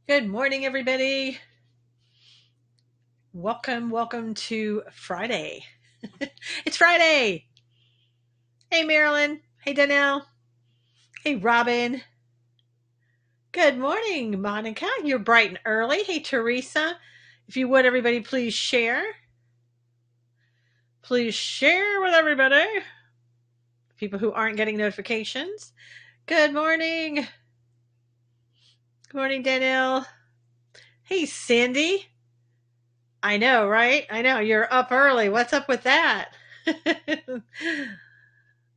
Good morning, everybody. Welcome to Friday. It's Friday. Hey, Marilyn. Hey, Danielle. Hey, Robin. Good morning, Monica. You're bright and early. Hey, Teresa. If you would, everybody, please share. Please share with everybody. People who aren't getting notifications. Good morning. Good morning, Danielle. Hey, Cindy. I know, right? I know. You're up early. What's up with that?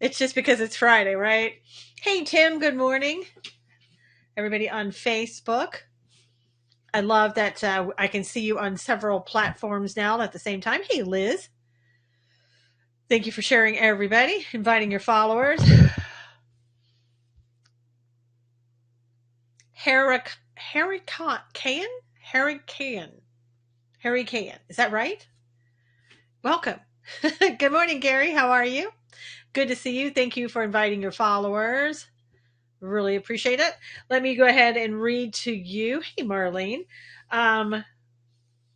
It's just because it's Friday, right? Hey, Tim, good morning. Everybody on Facebook. I love that I can see you on several platforms now at the same time. Hey, Liz. Thank you for sharing, everybody, inviting your followers. Harry Can? Harry Can. Harry Can. Is that right? Welcome. Good morning, Gary. How are you? Good to see you. Thank you for inviting your followers. Really appreciate it. Let me go ahead and read to you. Hey, Marlene.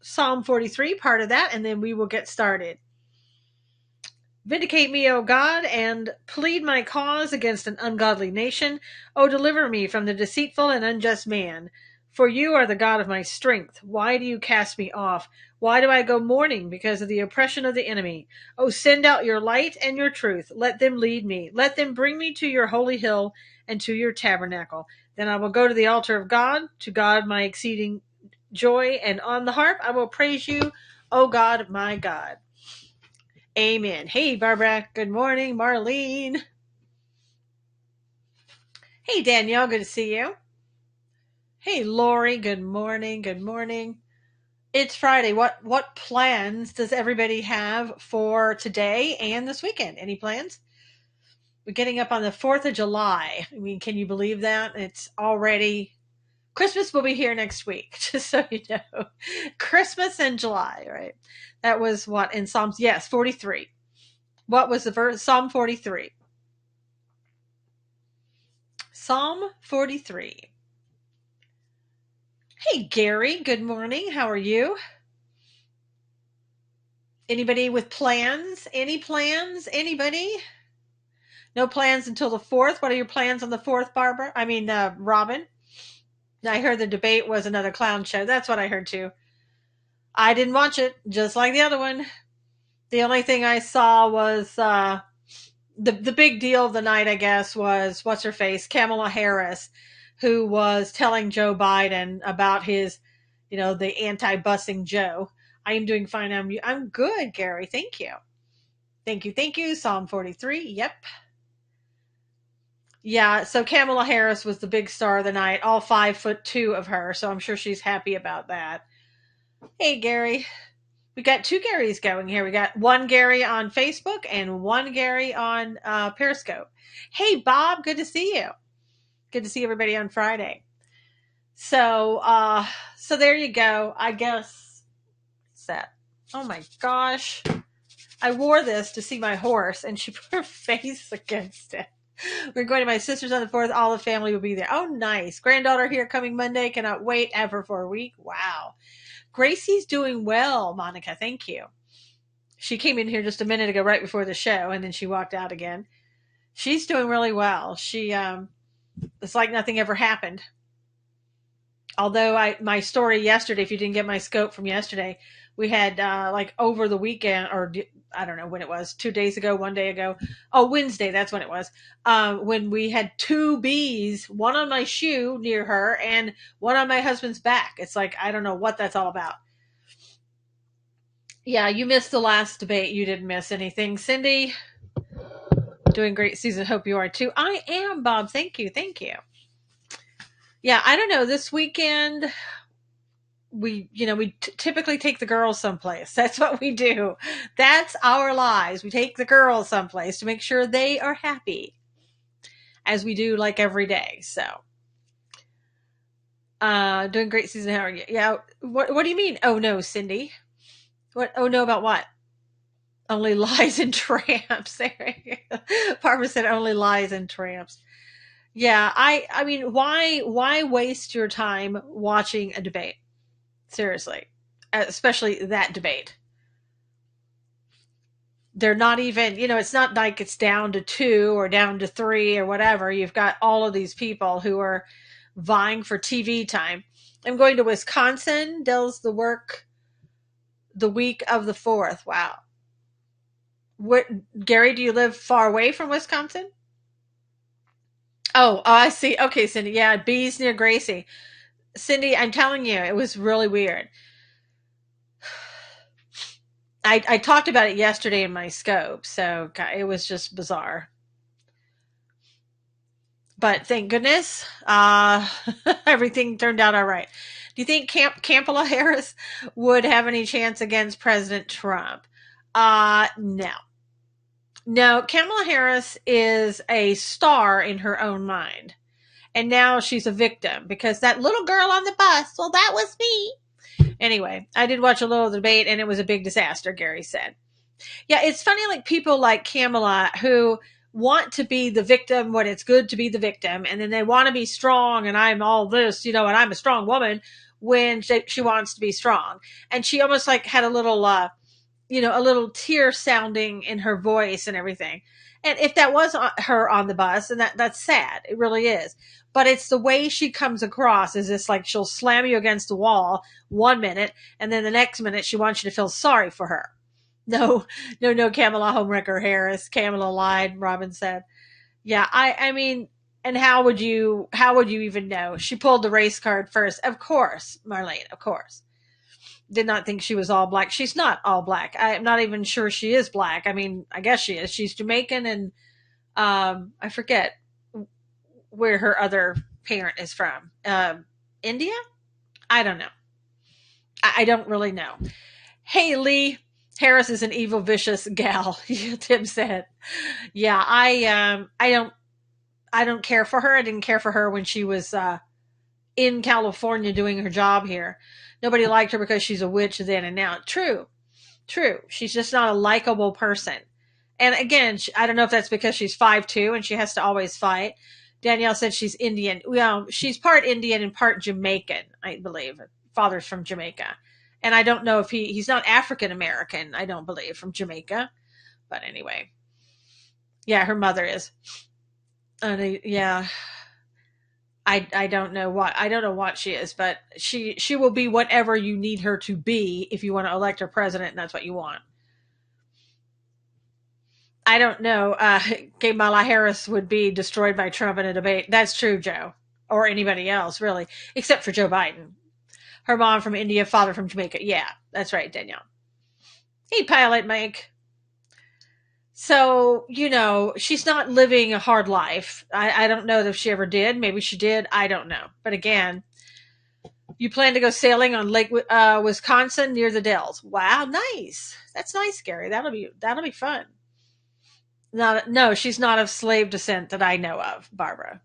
Psalm 43, part of that, and then we will get started. Vindicate me, O God, and plead my cause against an ungodly nation. O deliver me from the deceitful and unjust man. For you are the God of my strength. Why do you cast me off? Why do I go mourning because of the oppression of the enemy? O send out your light and your truth. Let them lead me. Let them bring me to your holy hill and to your tabernacle. Then I will go to the altar of God, to God my exceeding joy, and on the harp I will praise you, O God, my God. Amen. Hey, Barbara. Good morning. Marlene. Hey, Danielle. Good to see you. Hey, Lori. Good morning. Good morning. It's Friday. What plans does everybody have for today and this weekend? Any plans? We're getting up on the 4th of July. I mean, can you believe that? It's already Christmas will be here next week, just so you know. Christmas in July, right? That was what in Psalms? Yes, 43. What was the verse? Psalm 43. Psalm 43. Hey, Gary. Good morning. How are you? Anybody with plans? Any plans? Anybody? No plans until the 4th. What are your plans on the 4th, Barbara? Robin? I heard the debate was another clown show. That's what I heard too. I didn't watch it, just like the other one. The only thing I saw was the big deal of the night, I guess, was what's her face, Kamala Harris, who was telling Joe Biden about his, the anti-busing Joe. I am doing fine. I'm good, Gary. Thank you. Thank you. Thank you. Psalm 43. Yep. Yeah. So Kamala Harris was the big star of the night, all 5'2" of her. So I'm sure she's happy about that. Hey, Gary. We got two Garys going here. We got one Gary on Facebook and one Gary on Periscope. Hey, Bob. Good to see you. Good to see everybody on Friday. So there you go. I guess set. Oh my gosh. I wore this to see my horse and she put her face against it. We're going to my sister's on the 4th. All the family will be there. Oh, nice. Granddaughter here coming Monday. Cannot wait ever for a week. Wow. Gracie's doing well, Monica. Thank you. She came in here just a minute ago, right before the show, and then she walked out again. She's doing really well. It's like nothing ever happened. Although my story yesterday, if you didn't get my scope from yesterday, we had like over the weekend, or I don't know when it was, 2 days ago, one day ago. Oh, Wednesday, that's when it was. When we had two bees, one on my shoe near her and one on my husband's back. It's like, I don't know what that's all about. Yeah, you missed the last debate. You didn't miss anything. Cindy, doing great, Susan. Hope you are too. I am, Bob. Thank you. Thank you. Yeah, I don't know. This weekend, we typically take the girls someplace. That's what we do. That's our lives. We take the girls someplace to make sure they are happy, as we do like every day. So, doing great, Susan. How are you? Yeah. What do you mean? Oh no, Cindy. What? Oh no, about what? Only lies and tramps. Barbara said only lies and tramps. Yeah, I mean, why waste your time watching a debate? Seriously, especially that debate. They're not even, it's not like it's down to two or down to three or whatever. You've got all of these people who are vying for TV time. I'm going to Wisconsin, does the work the week of the 4th. Wow. What, Gary, do you live far away from Wisconsin? Oh, I see. Okay, Cindy. Yeah, bees near Gracie. Cindy, I'm telling you, it was really weird. I talked about it yesterday in my scope, so it was just bizarre. But thank goodness, everything turned out all right. Do you think Kamala Harris would have any chance against President Trump? No. No, Kamala Harris is a star in her own mind. And now she's a victim because that little girl on the bus, well, that was me. Anyway, I did watch a little debate and it was a big disaster, Gary said. Yeah, it's funny, like people like Kamala who want to be the victim when it's good to be the victim, and then they want to be strong, and I'm all this, and I'm a strong woman when she wants to be strong. And she almost like had a little tear sounding in her voice and everything. And if that was her on the bus, and that's sad, it really is. But it's the way she comes across is this like she'll slam you against the wall 1 minute, and then the next minute she wants you to feel sorry for her. No, no, no, Kamala Homewrecker Harris. Kamala lied, Robin said. Yeah, I mean, and how would you even know? She pulled the race card first. Of course, Marlene, of course. Did not think she was all black. She's not all black. I'm not even sure she is black. I mean, I guess she is. She's Jamaican and I forget where her other parent is from. India? I don't know. I don't really know. Hey, Lee. Harris is an evil, vicious gal. Tim said. Yeah, I don't care for her. I didn't care for her when she was in California doing her job here. Nobody liked her because she's a witch then and now. True, true. She's just not a likable person. And again, I don't know if that's because she's 5'2" and she has to always fight. Danielle said she's Indian. Well, she's part Indian and part Jamaican, I believe. Father's from Jamaica. And I don't know if he's not African American, I don't believe, from Jamaica. But anyway, yeah, her mother is. Yeah, I don't know what she is, but she will be whatever you need her to be if you want to elect her president, and that's what you want. I don't know. Kamala Harris would be destroyed by Trump in a debate. That's true, Joe, or anybody else really, except for Joe Biden. Her mom from India, father from Jamaica. Yeah, that's right, Danielle. Hey, Pilot Mike. So, she's not living a hard life. I don't know if she ever did. Maybe she did. I don't know. But again, you plan to go sailing on Lake Wisconsin near the Dells. Wow, nice. That's nice, Gary. That'll be fun. Not no, she's not of slave descent that I know of, Barbara.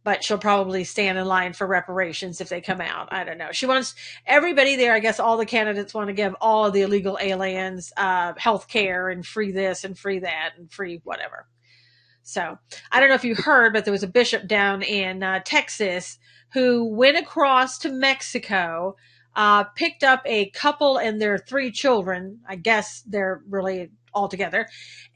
But she'll probably stand in line for reparations if they come out. I don't know. She wants everybody there. I guess all the candidates want to give all of the illegal aliens health care and free this and free that and free whatever. So I don't know if you heard, but there was a bishop down in Texas who went across to Mexico, picked up a couple and their three children. I guess they're really all together,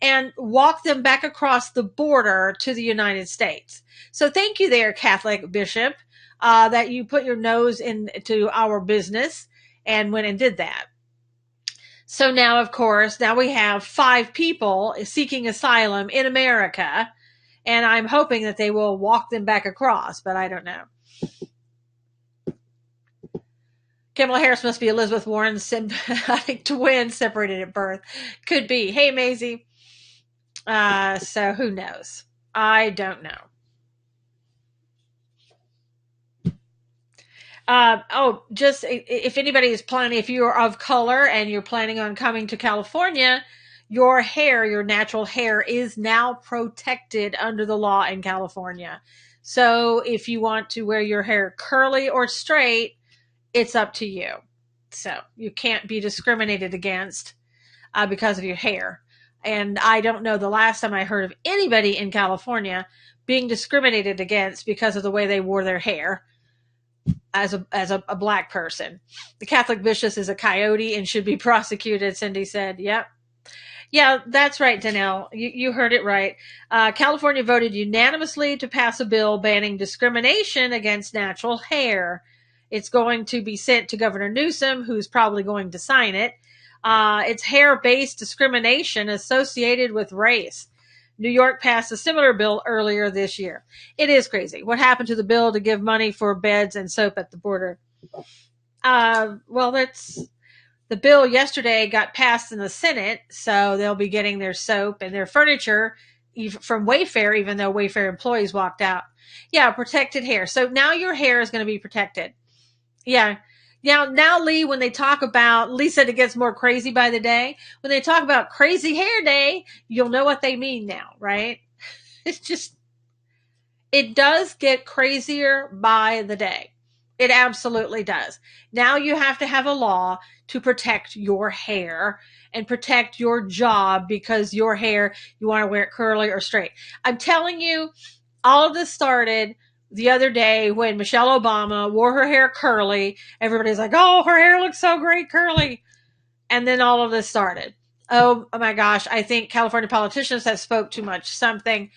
and walked them back across the border to the United States. So thank you there, Catholic Bishop, that you put your nose into our business and went and did that. So now, of course, now we have 5 people seeking asylum in America, and I'm hoping that they will walk them back across, but I don't know. Kamala Harris must be Elizabeth Warren's symbiotic twin separated at birth. Could be. Hey, Maisie. So who knows? I don't know. Just if anybody is planning, if you are of color and you're planning on coming to California, your hair, your natural hair is now protected under the law in California. So if you want to wear your hair curly or straight, it's up to you. So you can't be discriminated against because of your hair. And I don't know the last time I heard of anybody in California being discriminated against because of the way they wore their hair as a black person. The Catholic bishop is a coyote and should be prosecuted, Cindy said. Yep. Yeah, that's right, Danelle. You heard it right. California voted unanimously to pass a bill banning discrimination against natural hair. It's going to be sent to Governor Newsom, who's probably going to sign it. It's hair-based discrimination associated with race. New York passed a similar bill earlier this year. It is crazy. What happened to the bill to give money for beds and soap at the border? Well, that's the bill yesterday got passed in the Senate, so they'll be getting their soap and their furniture from Wayfair, even though Wayfair employees walked out. Yeah, protected hair. So now your hair is going to be protected. Yeah. Now, Lee, when they talk about, Lee said it gets more crazy by the day. When they talk about crazy hair day, you'll know what they mean now, right? It's just, it does get crazier by the day. It absolutely does. Now you have to have a law to protect your hair and protect your job because your hair, you want to wear it curly or straight. I'm telling you, all of this started the other day when Michelle Obama wore her hair curly. Everybody's like, oh, her hair looks so great curly. And then all of this started. Oh my gosh, I think California politicians have spoke too much something.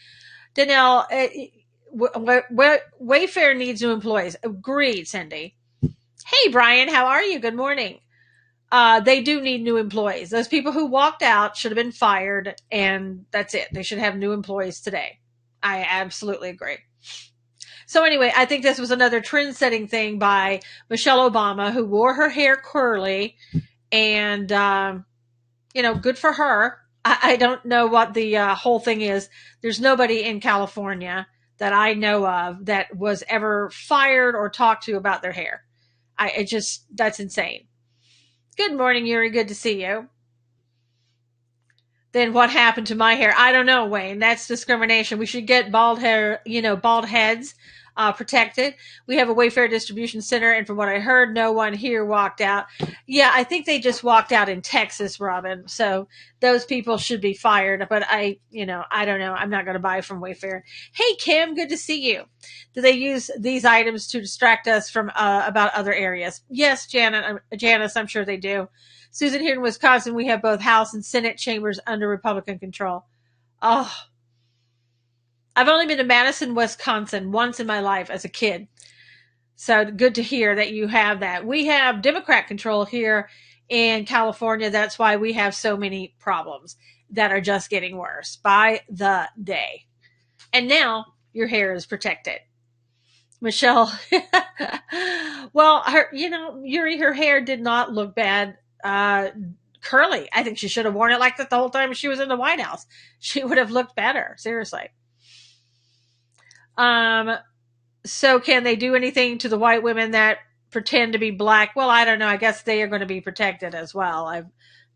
Danelle, Wayfair needs new employees. Agreed, Cindy. Hey, Brian, how are you? Good morning. They do need new employees. Those people who walked out should have been fired, and that's it. They should have new employees today. I absolutely agree. So anyway, I think this was another trend-setting thing by Michelle Obama, who wore her hair curly, and, good for her. I don't know what the whole thing is. There's nobody in California that I know of that was ever fired or talked to about their hair. That's insane. Good morning, Yuri. Good to see you. Then what happened to my hair? I don't know, Wayne. That's discrimination. We should get bald hair, bald heads protected. We have a Wayfair distribution center, and from what I heard, no one here walked out. Yeah, I think they just walked out in Texas, Robin. So those people should be fired. But I don't know. I'm not going to buy from Wayfair. Hey, Kim, good to see you. Do they use these items to distract us from about other areas? Yes, Janice, I'm sure they do. Susan, here in Wisconsin, we have both House and Senate chambers under Republican control. Oh, I've only been to Madison, Wisconsin once in my life as a kid. So good to hear that you have that. We have Democrat control here in California. That's why we have so many problems that are just getting worse by the day. And now your hair is protected. Michelle, well, Yuri, her hair did not look bad. Curly. I think she should have worn it like that the whole time she was in the White House. She would have looked better. Seriously. So can they do anything to the white women that pretend to be black? Well, I don't know. I guess they are going to be protected as well. I've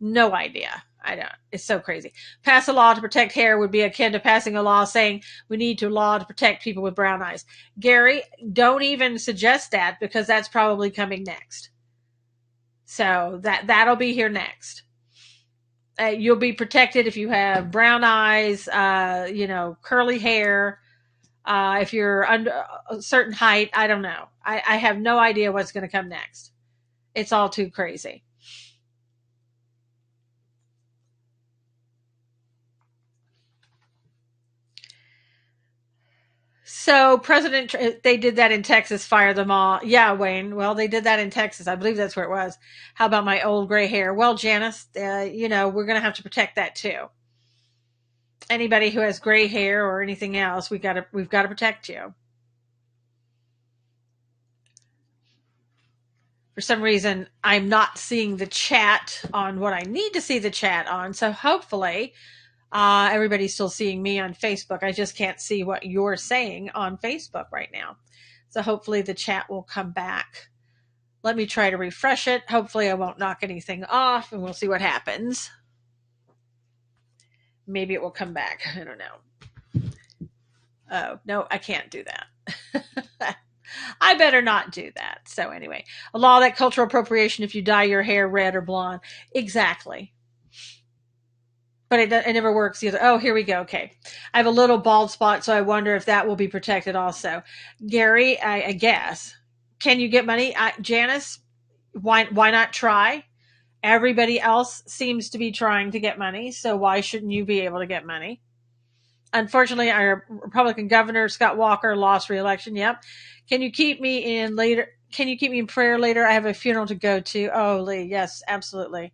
no idea. I don't. It's so crazy. Pass a law to protect hair would be akin to passing a law saying we need to law to protect people with brown eyes. Gary, don't even suggest that because that's probably coming next. So that'll be here next. You'll be protected if you have brown eyes, curly hair. If you're under a certain height, I don't know. I have no idea what's going to come next. It's all too crazy. So they did that in Texas, fire them all. Yeah, Wayne. Well, they did that in Texas. I believe that's where it was. How about my old gray hair? Well, Janice, we're going to have to protect that too. Anybody who has gray hair or anything else, we've got to protect you. For some reason, I'm not seeing the chat on what I need to see the chat on. So hopefully, everybody's still seeing me on Facebook. I just can't see what you're saying on Facebook right now. So hopefully the chat will come back. Let me try to refresh it. Hopefully I won't knock anything off and we'll see what happens. Maybe it will come back. I don't know. Oh, no, I can't do that. I better not do that. So anyway, a law that cultural appropriation if you dye your hair red or blonde. Exactly. but it never works either. Oh, here we go. Okay. I have a little bald spot, so I wonder if that will be protected also. Gary, I guess. Can you get money? Janice, why not try? Everybody else seems to be trying to get money, so why shouldn't you be able to get money? Unfortunately, our Republican governor, Scott Walker, lost re-election. Yep. Can you keep me in later? Can you keep me in prayer later? I have a funeral to go to. Oh, Lee. Yes, absolutely.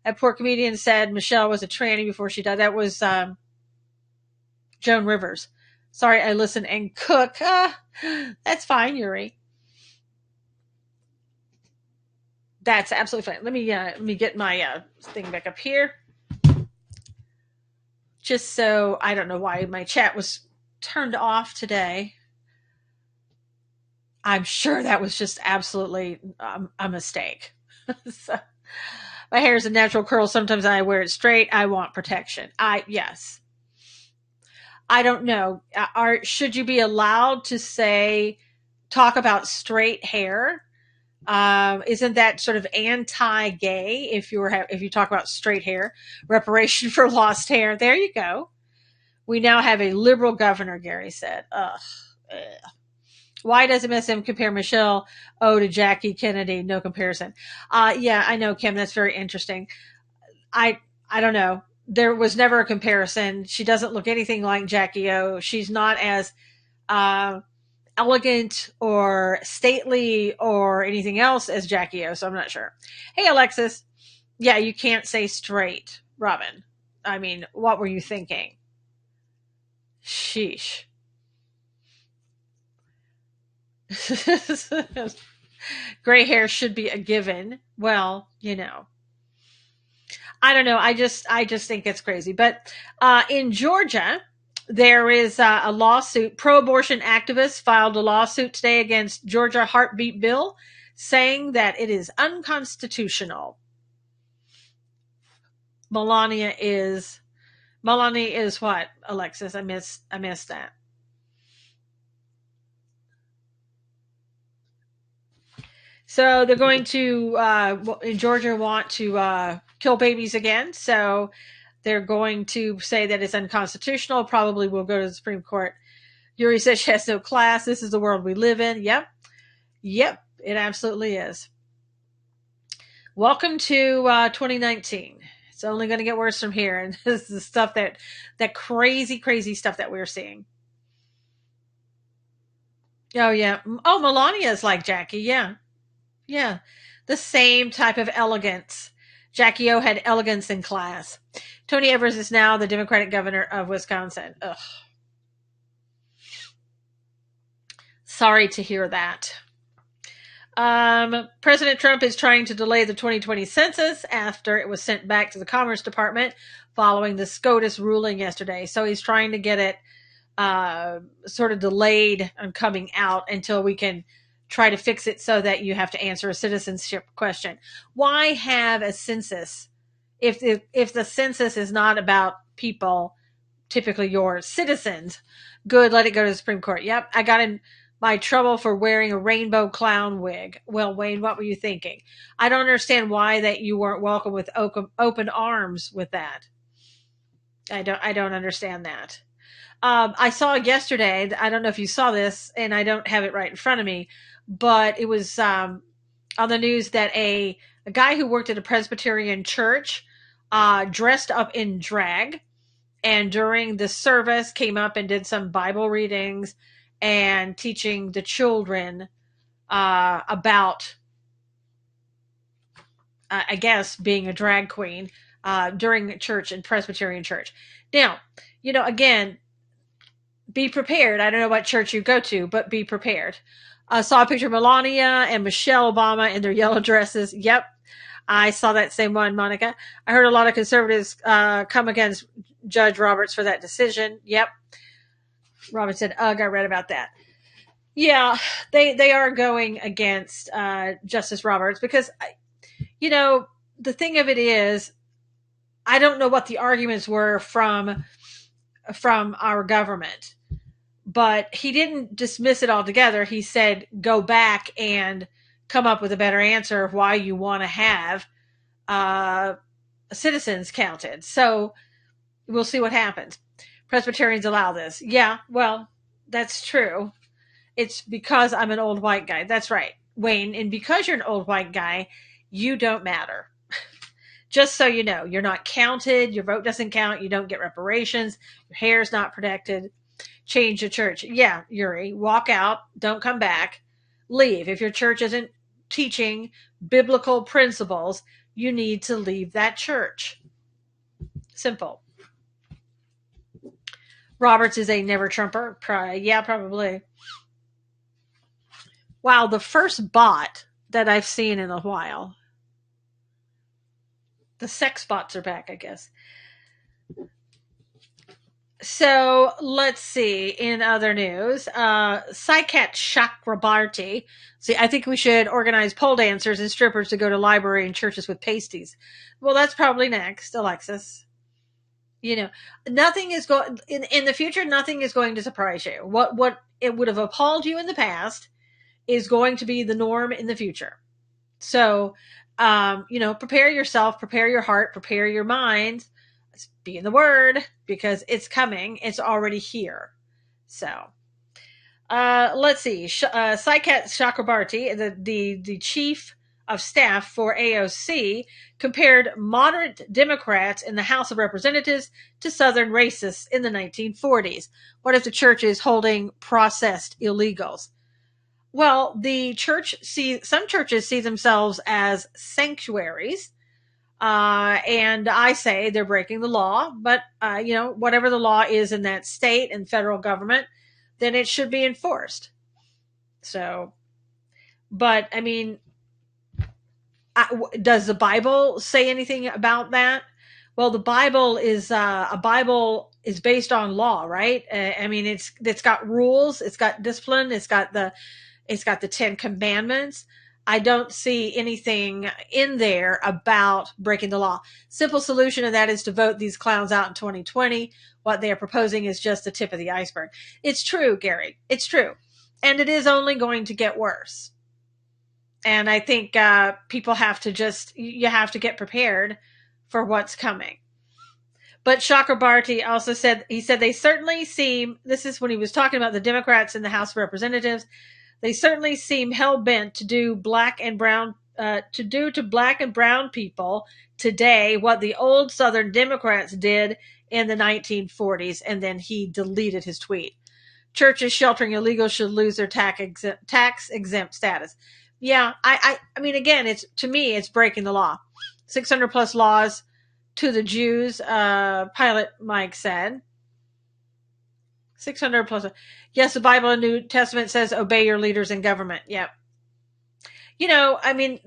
A poor comedian said Michelle was a tranny before she died. That was Joan Rivers. Sorry, I listen and cook. That's fine, Yuri. That's absolutely fine. Let me get my thing back up here. Just so I don't know why my chat was turned off today. I'm sure that was just absolutely a mistake. So, my hair is a natural curl. Sometimes I wear it straight. I want protection. Yes. I don't know. Should you be allowed to talk about straight hair? Isn't that sort of anti-gay if you talk about straight hair? Reparation for lost hair. There you go. We now have a liberal governor, Gary said. Ugh. Why does MSM compare Michelle O to Jackie Kennedy? No comparison. Yeah, I know, Kim. That's very interesting. I don't know. There was never a comparison. She doesn't look anything like Jackie O. She's not as elegant or stately or anything else as Jackie O, so I'm not sure. Hey, Alexis. Yeah, you can't say straight, Robin. I mean, what were you thinking? Sheesh. Gray hair should be a given. Well, I don't know. I just think it's crazy. But in Georgia, there is a lawsuit. Pro-abortion activists filed a lawsuit today against Georgia heartbeat bill, saying that it is unconstitutional. Melania is what, Alexis? I missed that. So they're going to in Georgia want to kill babies again. So they're going to say that it's unconstitutional. Probably will go to the Supreme Court. Yuri says she has no class. This is the world we live in. Yep, it absolutely is. Welcome to 2019. It's only going to get worse from here, and this is the stuff that crazy stuff that we're seeing. Oh yeah. Oh, Melania is like Jackie. Yeah. Yeah, the same type of elegance. Jackie O had elegance in class. Tony Evers is now the Democratic governor of Wisconsin. Ugh. Sorry to hear that. President Trump is trying to delay the 2020 census after it was sent back to the Commerce Department following the SCOTUS ruling yesterday. So he's trying to get it sort of delayed on coming out until we can try to fix it so that you have to answer a citizenship question. Why have a census if the census is not about people, typically your citizens? Good, let it go to the Supreme Court. Yep, I got in my trouble for wearing a rainbow clown wig. Well, Wayne, what were you thinking? I don't understand why that you weren't welcome with open arms with that. I don't understand that. I saw yesterday, I don't know if you saw this, and I don't have it right in front of me, but it was on the news that a guy who worked at a Presbyterian church dressed up in drag, and during the service came up and did some Bible readings and teaching the children about, I guess, being a drag queen during church and Presbyterian church. Now, again, be prepared. I don't know what church you go to, but be prepared. Saw a picture of Melania and Michelle Obama in their yellow dresses. Yep. I saw that same one, Monica. I heard a lot of conservatives come against Judge Roberts for that decision. Yep. Robin said, ugh, I read about that. Yeah, they are going against Justice Roberts because, the thing of it is, I don't know what the arguments were from our government. But he didn't dismiss it altogether. He said, go back and come up with a better answer of why you want to have citizens counted. So we'll see what happens. Presbyterians allow this. Yeah, well, that's true. It's because I'm an old white guy. That's right, Wayne. And because you're an old white guy, you don't matter. Just so you know, you're not counted. Your vote doesn't count. You don't get reparations. Your hair's not protected. Change the church. Yeah, Yuri, walk out. Don't come back. Leave. If your church isn't teaching biblical principles, you need to leave that church. Simple. Roberts is a never Trumper. Yeah, probably. Wow, the first bot that I've seen in a while. The sex bots are back, I guess. So let's see. In other news, Saikat Chakrabarti. See, I think we should organize pole dancers and strippers to go to library and churches with pasties. Well, that's probably next, Alexis. You know, nothing is going in the future. Nothing is going to surprise you. What it would have appalled you in the past is going to be the norm in the future. So, prepare yourself, prepare your heart, prepare your mind. Be in the word because it's coming. It's already here. So, let's see. Saikat Chakrabarti, the chief of staff for AOC, compared moderate Democrats in the House of Representatives to Southern racists in the 1940s. What if the church is holding processed illegals? Well, some churches see themselves as sanctuaries. And I say they're breaking the law, but, whatever the law is in that state and federal government, then it should be enforced. So, but I mean, does the Bible say anything about that? Well, the Bible is based on law, right? I mean, it's got rules, it's got discipline, it's got the 10 Commandments. I don't see anything in there about breaking the law. Simple solution to that is to vote these clowns out in 2020. What they are proposing is just the tip of the iceberg. It's true, Gary. It's true. And it is only going to get worse. And I think people have to you have to get prepared for what's coming. But Chakrabarti also said they certainly seem, this is when he was talking about the Democrats in the House of Representatives, they certainly seem hell-bent to do to black and brown people today what the old Southern Democrats did in the 1940s. And then he deleted his tweet. Churches sheltering illegals should lose their tax exempt status. Yeah, I mean, again, to me, it's breaking the law. 600 plus laws to the Jews, Pilot Mike said. 600 plus. Yes, the Bible and New Testament says obey your leaders in government. Yep. I mean,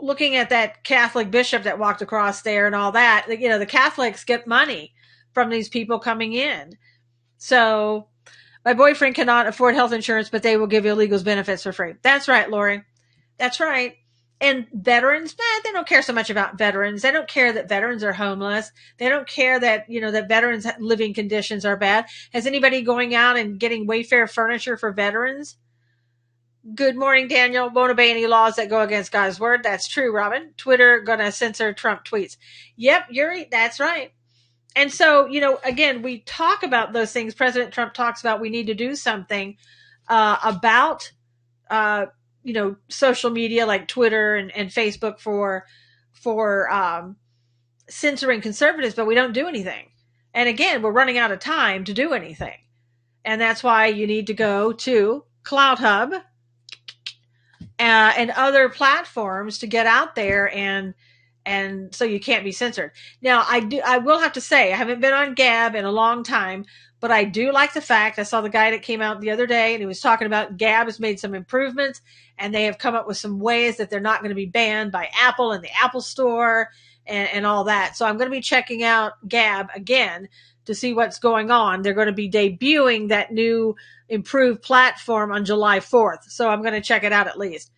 looking at that Catholic bishop that walked across there and all that, the Catholics get money from these people coming in. So my boyfriend cannot afford health insurance, but they will give illegals benefits for free. That's right, Lori. That's right. And veterans, they don't care so much about veterans. They don't care that veterans are homeless. They don't care that, that veterans' living conditions are bad. Has anybody going out and getting Wayfair furniture for veterans? Good morning, Daniel. Won't obey any laws that go against God's word. That's true, Robin. Twitter gonna censor Trump tweets. Yep, Yuri, that's right. And so, again, we talk about those things. President Trump talks about we need to do something about social media like Twitter and Facebook for censoring conservatives, but we don't do anything. And again, we're running out of time to do anything. And that's why you need to go to CloutHub and other platforms to get out there and so you can't be censored. Now, I will have to say, I haven't been on Gab in a long time, but I do like the fact, I saw the guy that came out the other day and he was talking about Gab has made some improvements and they have come up with some ways that they're not going to be banned by Apple and the Apple Store and all that. So I'm going to be checking out Gab again to see what's going on. They're going to be debuting that new improved platform on July 4th. So I'm going to check it out at least.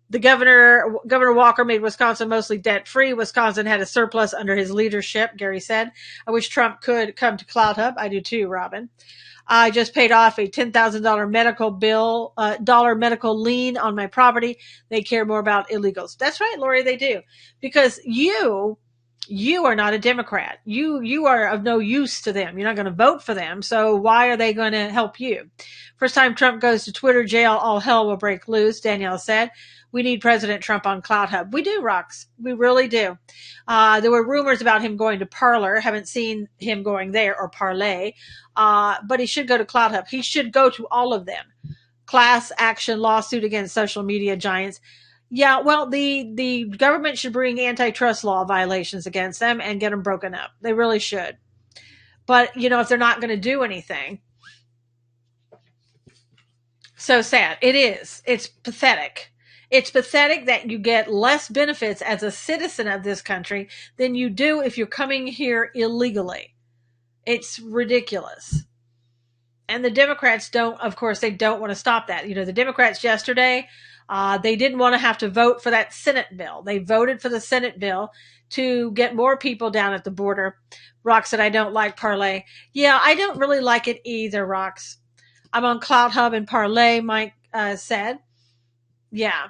The Governor Walker made Wisconsin mostly debt-free. Wisconsin had a surplus under his leadership, Gary said. I wish Trump could come to CloutHub. I do too, Robin. I just paid off a $10,000 medical lien on my property. They care more about illegals. That's right, Lori, they do. Because you You are not a Democrat. You are of no use to them. You're not going to vote for them. So why are they going to help you? First time Trump goes to Twitter jail, all hell will break loose, Danielle said. We need President Trump on CloutHub. We do, Rox. We really do. There were rumors about him going to Parler. Haven't seen him going there, or Parlay. But he should go to CloutHub. He should go to all of them. Class action lawsuit against social media giants. Yeah, well, the government should bring antitrust law violations against them and get them broken up. They really should. But, if they're not going to do anything. So sad. It is. It's pathetic. It's pathetic that you get less benefits as a citizen of this country than you do if you're coming here illegally. It's ridiculous. And the Democrats don't want to stop that. The Democrats yesterday, they didn't want to have to vote for that Senate bill. They voted for the Senate bill to get more people down at the border. Rox said, I don't like Parlay. Yeah, I don't really like it either, Rox. I'm on CloutHub and Parlay, Mike said. Yeah.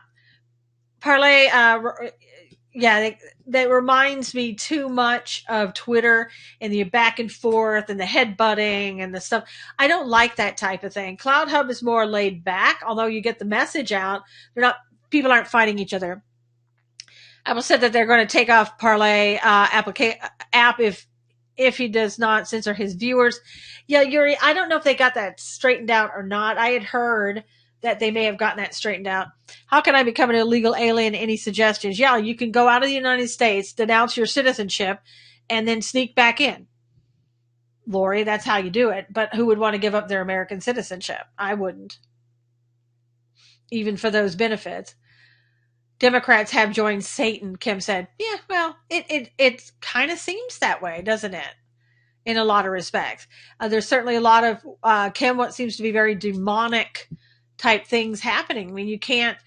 Parlay, that reminds me too much of Twitter and the back and forth and the headbutting and the stuff. I don't like that type of thing. CloutHub is more laid back, although you get the message out. People aren't fighting each other. Apple said that they're going to take off Parlay app if he does not censor his viewers. Yeah, Yuri, I don't know if they got that straightened out or not. I had heard that they may have gotten that straightened out. How can I become an illegal alien? Any suggestions? Yeah, you can go out of the United States, denounce your citizenship, and then sneak back in. Lori, that's how you do it. But who would want to give up their American citizenship? I wouldn't. Even for those benefits. Democrats have joined Satan, Kim said. Yeah, well, it kind of seems that way, doesn't it? In a lot of respects. There's certainly a lot of, Kim, what seems to be very demonic type things happening. I mean, you can't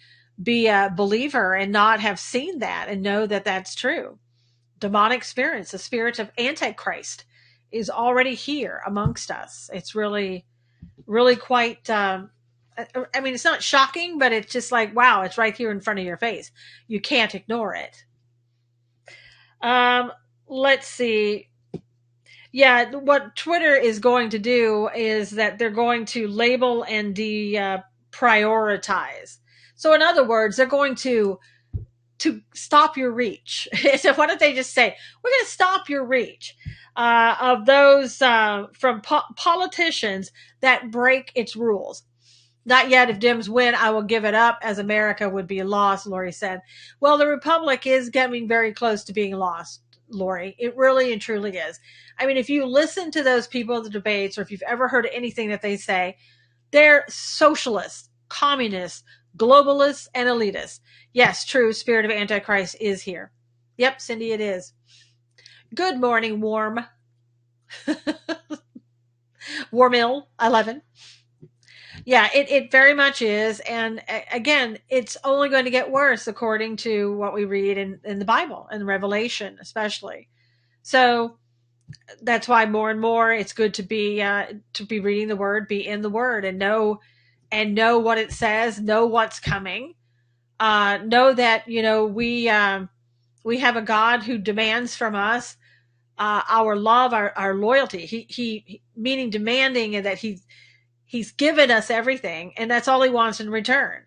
be a believer and not have seen that and know that that's true. Demonic spirits, the spirit of Antichrist is already here amongst us. It's really, really quite, it's not shocking, but it's just like, wow, it's right here in front of your face. You can't ignore it. Let's see. Yeah, what Twitter is going to do is that they're going to label and prioritize. So in other words, they're going to stop your reach. So why don't they just say, we're going to stop your reach of those from politicians that break its rules. Not yet. If Dems win, I will give it up, as America would be lost, Lori said. Well, the Republic is getting very close to being lost, Lori. It really and truly is. I mean, if you listen to those people at the debates, or if you've ever heard anything that they say, they're socialists, communists, globalists, and elitists. Yes, true. Spirit of Antichrist is here. Yep, Cindy, it is. Good morning, Warm. Warmill 11. Yeah, it very much is. And again, it's only going to get worse according to what we read in the Bible and Revelation, especially. So that's why more and more it's good to be reading the Word, be in the Word, and know what it says, know what's coming. Know that, we have a God who demands from us our love, our loyalty. He meaning demanding, and that He's given us everything, and that's all he wants in return.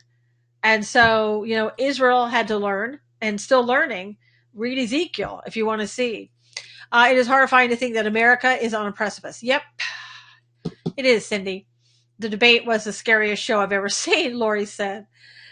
And so, Israel had to learn, and still learning. Read Ezekiel if you want to see. It is horrifying to think that America is on a precipice. Yep, it is, Cindy. The debate was the scariest show I've ever seen, Lori said.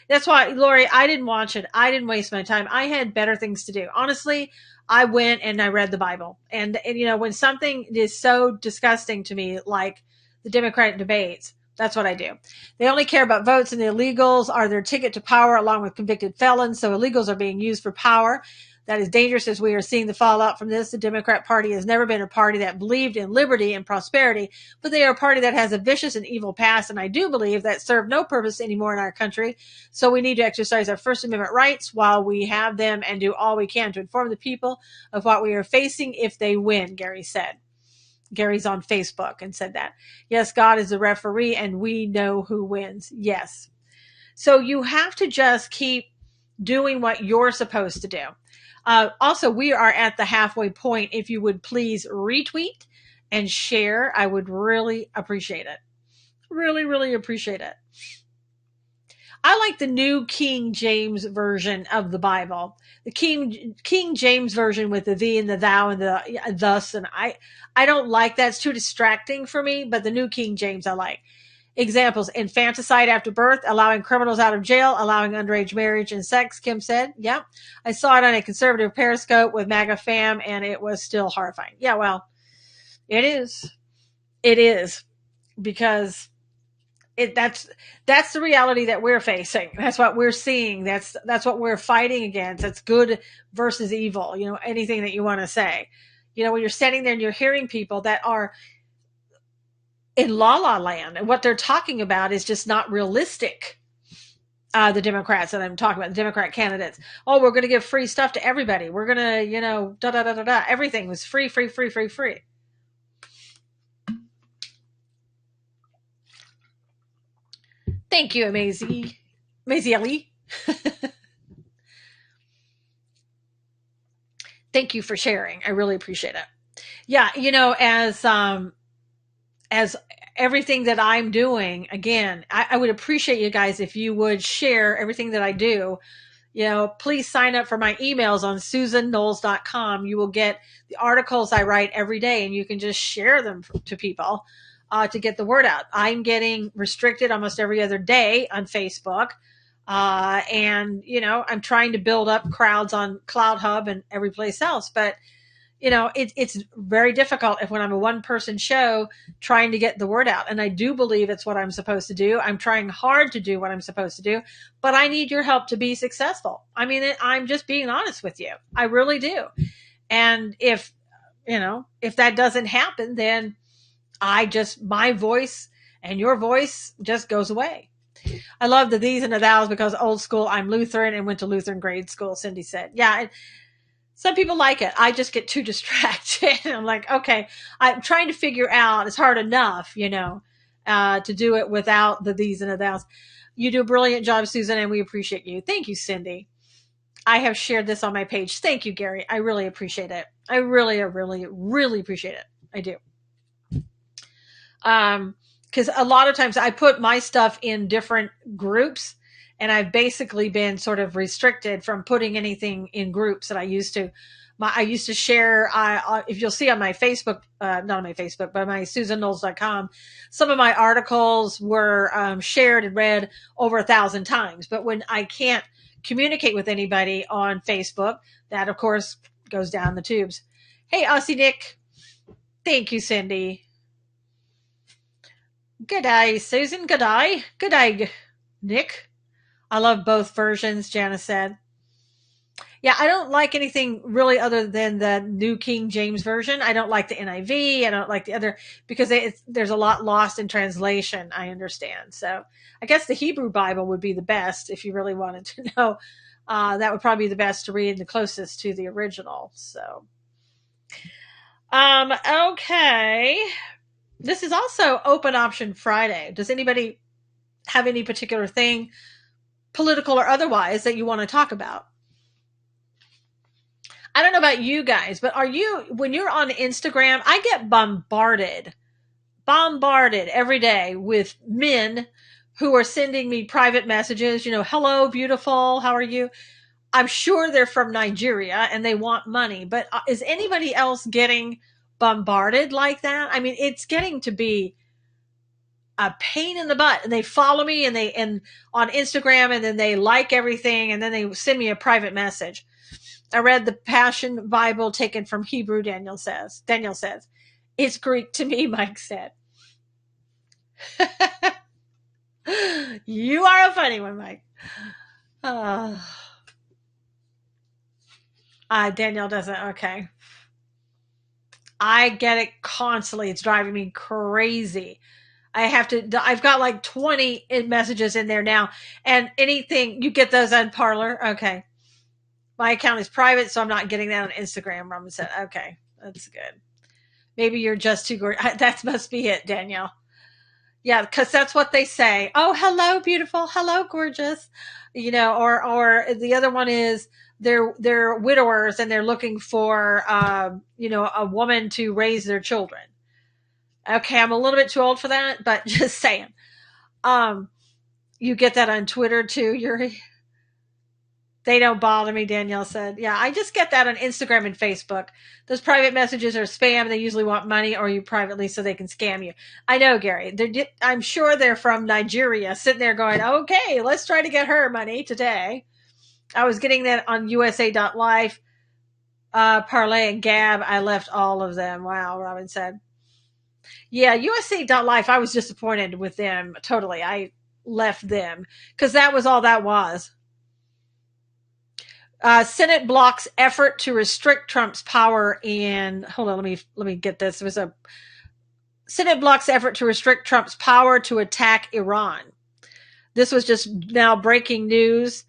That's why, Lori, I didn't watch it. I didn't waste my time. I had better things to do. Honestly, I went and I read the Bible. And when something is so disgusting to me, like the Democratic debates, that's what I do. They only care about votes, and the illegals are their ticket to power along with convicted felons. So illegals are being used for power. That is dangerous, as we are seeing the fallout from this. The Democrat Party has never been a party that believed in liberty and prosperity, but they are a party that has a vicious and evil past, and I do believe that serve no purpose anymore in our country. So we need to exercise our First Amendment rights while we have them, and do all we can to inform the people of what we are facing if they win, Gary said. Gary's on Facebook and said that. Yes, God is the referee, and we know who wins. Yes. So you have to just keep doing what you're supposed to do. Also, we are at the halfway point. If you would please retweet and share, I would really appreciate it. Really, really appreciate it. I like the New King James version of the Bible. The King James version with the thee and the thou and the thus, and I don't like that. It's too distracting for me. But the New King James I like. Examples: infanticide after birth, allowing criminals out of jail, allowing underage marriage and sex. Kim said, "Yeah, I saw it on a conservative Periscope with MAGA fam, and it was still horrifying." Yeah, well, it is. It is because that's the reality that we're facing. That's what we're seeing. That's what we're fighting against. It's good versus evil. Anything that you want to say. When you're standing there and you're hearing people that are in la la land, and what they're talking about is just not realistic. The Democrats that I'm talking about, the Democrat candidates. Oh, we're going to give free stuff to everybody. We're going to, da da da da da. Everything was free, free, free, free, free. Thank you, Maisie Ellie. Thank you for sharing. I really appreciate it. Yeah, as everything that I'm doing, again, I would appreciate you guys if you would share everything that I do. Please sign up for my emails on susanknowles.com. You will get the articles I write every day, and you can just share them to people to get the word out. I'm getting restricted almost every other day on Facebook. And, I'm trying to build up crowds on CloudHub and every place else. But it's very difficult when I'm a one person show trying to get the word out. And I do believe it's what I'm supposed to do. I'm trying hard to do what I'm supposed to do, but I need your help to be successful. I mean, I'm just being honest with you. I really do. And if that doesn't happen, then my voice and your voice just goes away. I love the these and the thous because old school. I'm Lutheran and went to Lutheran grade school. Cindy said, yeah. Some people like it. I just get too distracted. I'm like, okay, I'm trying to figure out. It's hard enough, to do it without the these and the thous. You do a brilliant job, Susan, and we appreciate you. Thank you, Cindy. I have shared this on my page. Thank you, Gary. I really appreciate it. I really, really, really appreciate it. I do. Because a lot of times I put my stuff in different groups. And I've basically been sort of restricted from putting anything in groups that I used to. I used to share, if you'll see on my Facebook, not on my Facebook, but my susanknowles.com, some of my articles were shared and read over 1,000 times. But when I can't communicate with anybody on Facebook, that, of course, goes down the tubes. Hey, Aussie Nick. Thank you, Cindy. Good day, Susan. Good day. Good day, Nick. I love both versions, Janice said. Yeah, I don't like anything really other than the New King James Version. I don't like the NIV. I don't like the other because there's a lot lost in translation, I understand. So I guess the Hebrew Bible would be the best if you really wanted to know. That would probably be the best to read and the closest to the original. So, okay. This is also Open Option Friday. Does anybody have any particular thing, political or otherwise, that you want to talk about? I don't know about you guys, but when you're on Instagram, I get bombarded every day with men who are sending me private messages, hello, beautiful, how are you? I'm sure they're from Nigeria and they want money, but is anybody else getting bombarded like that? I mean, it's getting to be a pain in the butt, and they follow me and on Instagram, and then they like everything, and then they send me a private message. I read the Passion Bible taken from Hebrew, Daniel says. It's Greek to me, Mike said. You are a funny one, Mike. Daniel doesn't. Okay. I get it constantly. It's driving me crazy. I've got like 20 messages in there now. And anything, you get those on Parler? Okay. My account is private, so I'm not getting that on Instagram. Robin said, okay, that's good. Maybe you're just too gorgeous. That must be it, Danielle. Yeah, because that's what they say. Oh, hello, beautiful. Hello, gorgeous. Or the other one is they're widowers and they're looking for a woman to raise their children. Okay, I'm a little bit too old for that, but just saying. Um, you get that on Twitter too, Yuri. They don't bother me, Danielle said. Yeah, I just get that on Instagram and Facebook. Those private messages are spam. They usually want money or you privately so they can scam you. I know, Gary. I'm sure they're from Nigeria sitting there going, okay, let's try to get her money today. I was getting that on USA.life, Parlay, and Gab. I left all of them. Wow, Robin said. Yeah, USA.life, I was disappointed with them totally. I left them because that was all that was. Senate blocks effort to restrict Trump's power in. Hold on, let me get this. It was a Senate blocks effort to restrict Trump's power to attack Iran. This was just now breaking news.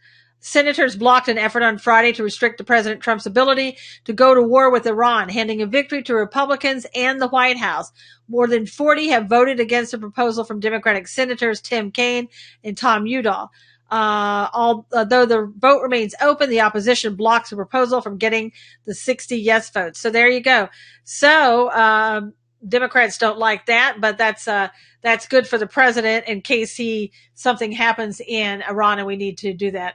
Senators blocked an effort on Friday to restrict the President Trump's ability to go to war with Iran, handing a victory to Republicans and the White House. More than 40 have voted against a proposal from Democratic Senators Tim Kaine and Tom Udall. Although the vote remains open, the opposition blocks the proposal from getting the 60 yes votes. So there you go. So Democrats don't like that, but that's good for the president in case something happens in Iran and we need to do that.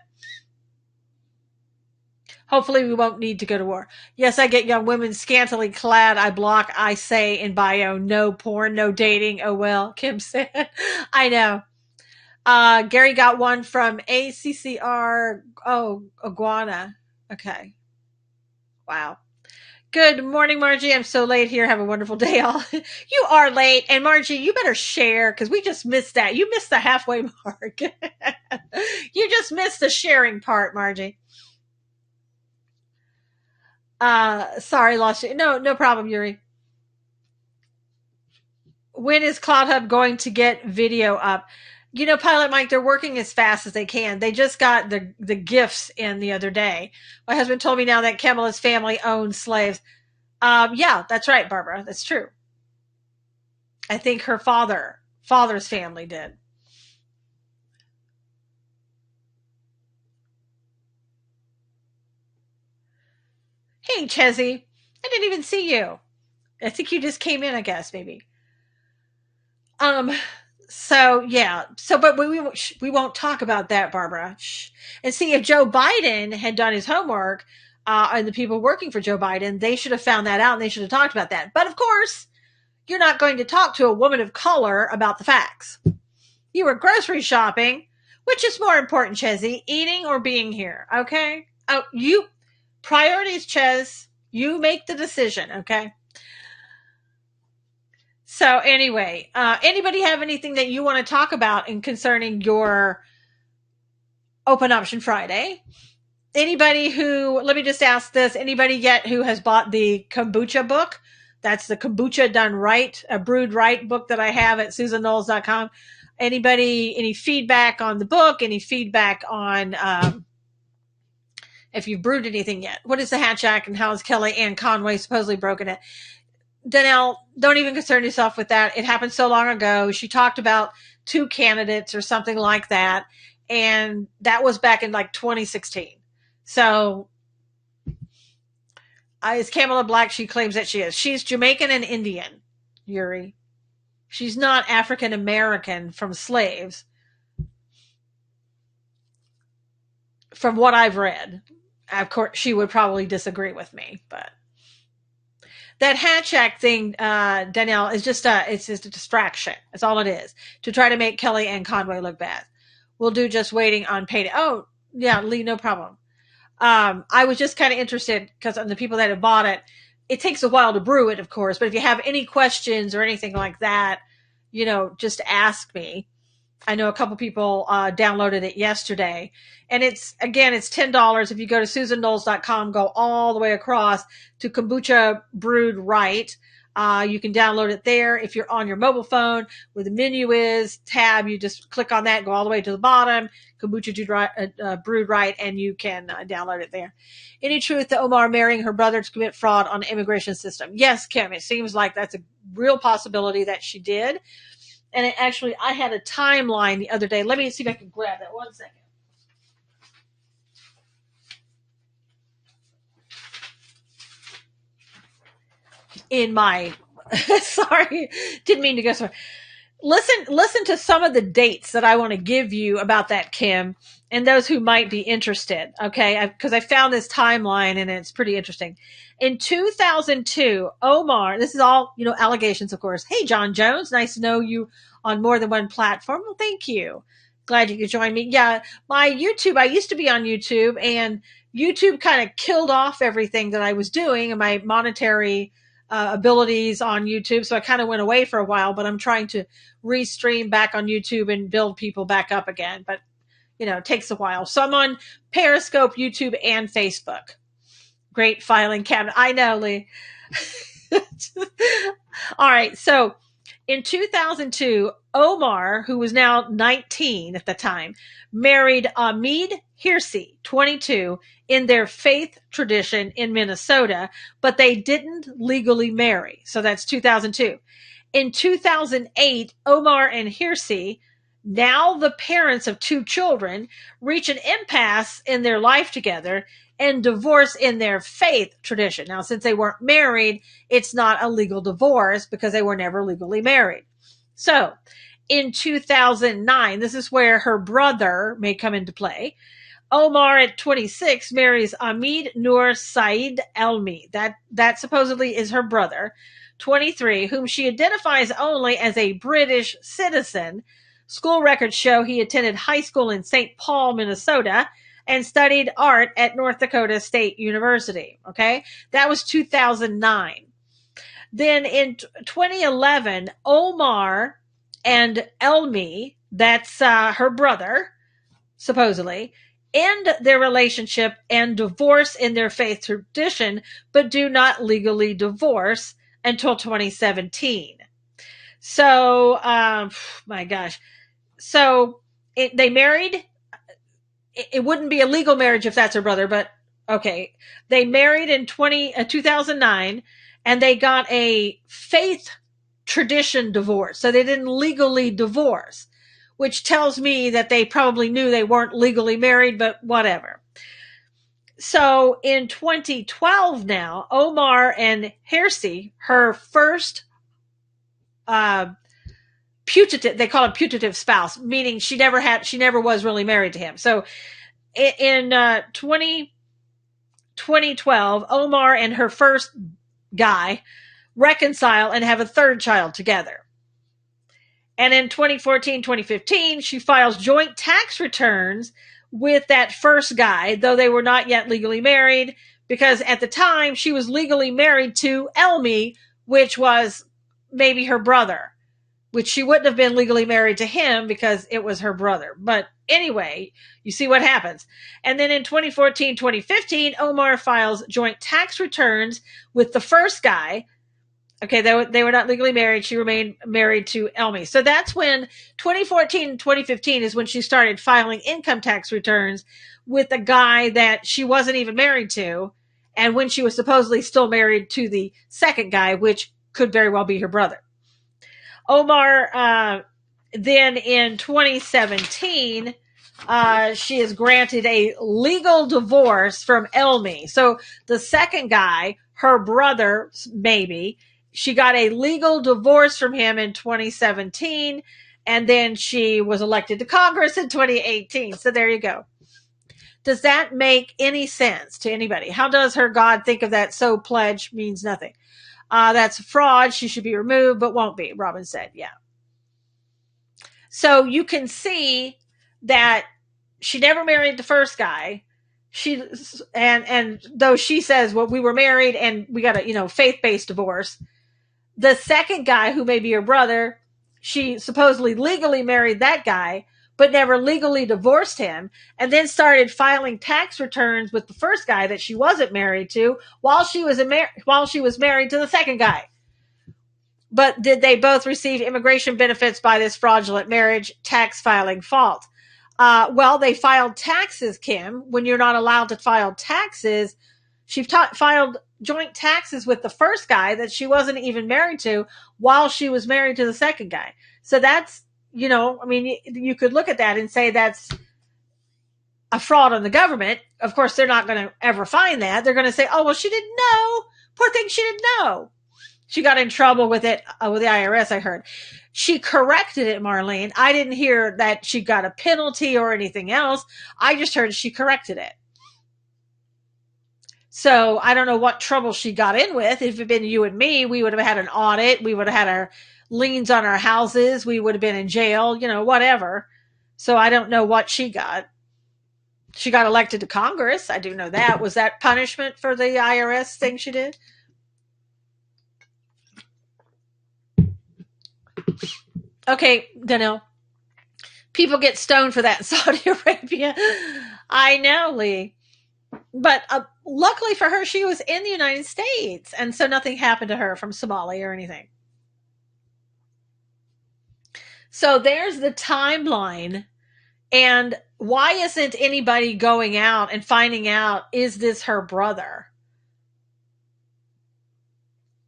Hopefully we won't need to go to war. Yes, I get young women scantily clad. I block, I say in bio, no porn, no dating. Oh well, Kim said. I know. Gary got one from ACCR. Oh, Iguana. Okay. Wow. Good morning, Margie. I'm so late here. Have a wonderful day, all. You are late. And Margie, you better share because we just missed that. You missed the halfway mark. You just missed the sharing part, Margie. Sorry, lost you. No problem, Yuri. When is Cloud Hub going to get video up? Pilot Mike, they're working as fast as they can. They just got the gifts in the other day. My husband told me now that Kamala's family owns slaves. Yeah, that's right, Barbara. That's true. I think her father's family did. Hey, Chezzy. I didn't even see you. I think you just came in, I guess, maybe. Um, so yeah, but we won't talk about that, Barbara. Shh. And see, if Joe Biden had done his homework, and the people working for Joe Biden, they should have found that out and they should have talked about that. But of course, you're not going to talk to a woman of color about the facts. You were grocery shopping. Which is more important, Chezzy, eating or being here? Okay. Oh, you priorities, Ches. You make the decision. Okay. So anyway, anybody have anything that you want to talk about in concerning your Open Option Friday? Anybody let me just ask this, anybody yet who has bought the kombucha book? That's the Kombucha Done Right, a brewed right book that I have at susanknowles.com. Anybody, any feedback on the book? Any feedback on if you've brewed anything yet? What is the Hatch Act and how is Kellyanne Conway supposedly broken it? Danelle, don't even concern yourself with that. It happened so long ago. She talked about 2 candidates or something like that. And that was back in like 2016. So is Kamala Black? She claims that she is. She's Jamaican and Indian, Yuri. She's not African American from slaves. From what I've read. Of course, she would probably disagree with me, but that Hatch Act thing, Danielle, is it's just a distraction. That's all it is, to try to make Kellyanne Conway look bad. We'll do just waiting on payday. Oh, yeah, Lee, no problem. I was just kind of interested because on the people that have bought it, it takes a while to brew it, of course. But if you have any questions or anything like that, just ask me. I know a couple people downloaded it yesterday. And it's $10. If you go to susanknowles.com, go all the way across to Kombucha Brewed Right. You can download it there. If you're on your mobile phone, where the menu is, tab, you just click on that, go all the way to the bottom, Kombucha Brewed Right, and you can download it there. Any truth to Omar marrying her brother to commit fraud on the immigration system? Yes, Kim, it seems like that's a real possibility that she did. And it actually, I had a timeline the other day. Let me see if I can grab that. 1 second. In my, sorry, didn't mean to go so. Listen to some of the dates that I want to give you about that, Kim, and those who might be interested. Okay, because I found this timeline and it's pretty interesting. In 2002, Omar, this is all, allegations, of course. Hey, John Jones, nice to know you on more than one platform. Well, thank you. Glad you could join me. Yeah, my YouTube, I used to be on YouTube, and YouTube kind of killed off everything that I was doing and my monetary abilities on YouTube. So I kind of went away for a while, but I'm trying to restream back on YouTube and build people back up again. But, it takes a while. So I'm on Periscope, YouTube, and Facebook. Great filing cabinet. I know, Lee. All right. So in 2002, Omar, who was now 19 at the time, married Ahmed Hirsi, 22, in their faith tradition in Minnesota, but they didn't legally marry. So that's 2002. In 2008, Omar and Hirsi, now the parents of 2 children, reach an impasse in their life together and divorce in their faith tradition. Now, since they weren't married, it's not a legal divorce because they were never legally married. So, in 2009, this is where her brother may come into play. Omar, at 26, marries Ahmed Noor Saeed Elmi. That supposedly is her brother, 23, whom she identifies only as a British citizen. School records show he attended high school in St. Paul, Minnesota, and studied art at North Dakota State University. Okay, that was 2009. Then in 2011, Omar and Elmi, that's her brother, supposedly, end their relationship and divorce in their faith tradition, but do not legally divorce until 2017. So, my gosh. So they married. It wouldn't be a legal marriage if that's her brother, but okay. They married in 2009, and they got a faith tradition divorce. So they didn't legally divorce, which tells me that they probably knew they weren't legally married, but whatever. So in 2012 now, Omar and Hirsi, her first putative, they call it putative spouse, meaning she never was really married to him. So in 2012, Omar and her first guy reconcile and have a third child together. And in 2014, 2015, she files joint tax returns with that first guy, though they were not yet legally married, because at the time she was legally married to Elmi, which was maybe her brother, which she wouldn't have been legally married to him because it was her brother. But anyway, you see what happens. And then in 2014, 2015, Omar files joint tax returns with the first guy. Okay, they were not legally married. She remained married to Elmi. So that's when 2014 and 2015 is when she started filing income tax returns with a guy that she wasn't even married to, and when she was supposedly still married to the second guy, which could very well be her brother. Omar, then in 2017, she is granted a legal divorce from Elmi. So the second guy, her brother, maybe, she got a legal divorce from him in 2017, and then she was elected to Congress in 2018. So there you go. Does that make any sense to anybody? How does her God think of that? So pledge means nothing. That's fraud. She should be removed, but won't be, Robin said. Yeah. So you can see that she never married the first guy. And though she says, well, we were married and we got a, faith-based divorce. The second guy, who may be her brother, she supposedly legally married that guy, but never legally divorced him, and then started filing tax returns with the first guy that she wasn't married to while she was married to the second guy. But did they both receive immigration benefits by this fraudulent marriage? Tax filing fault. Well, they filed taxes, Kim. When you're not allowed to file taxes, she filed joint taxes with the first guy that she wasn't even married to while she was married to the second guy. So that's, I mean, you could look at that and say that's a fraud on the government. Of course, they're not going to ever find that. They're going to say, oh, well, she didn't know. Poor thing, she didn't know. She got in trouble with it, with the IRS, I heard. She corrected it, Marlene. I didn't hear that she got a penalty or anything else. I just heard she corrected it. So I don't know what trouble she got in with. If it had been you and me, we would have had an audit. We would have had our liens on our houses. We would have been in jail, whatever. So I don't know what she got. She got elected to Congress. I do know that. Was that punishment for the IRS thing she did? Okay, Danelle. People get stoned for that in Saudi Arabia. I know, Lee. But luckily for her, she was in the United States. And so nothing happened to her from Somalia or anything. So there's the timeline. And why isn't anybody going out and finding out, is this her brother?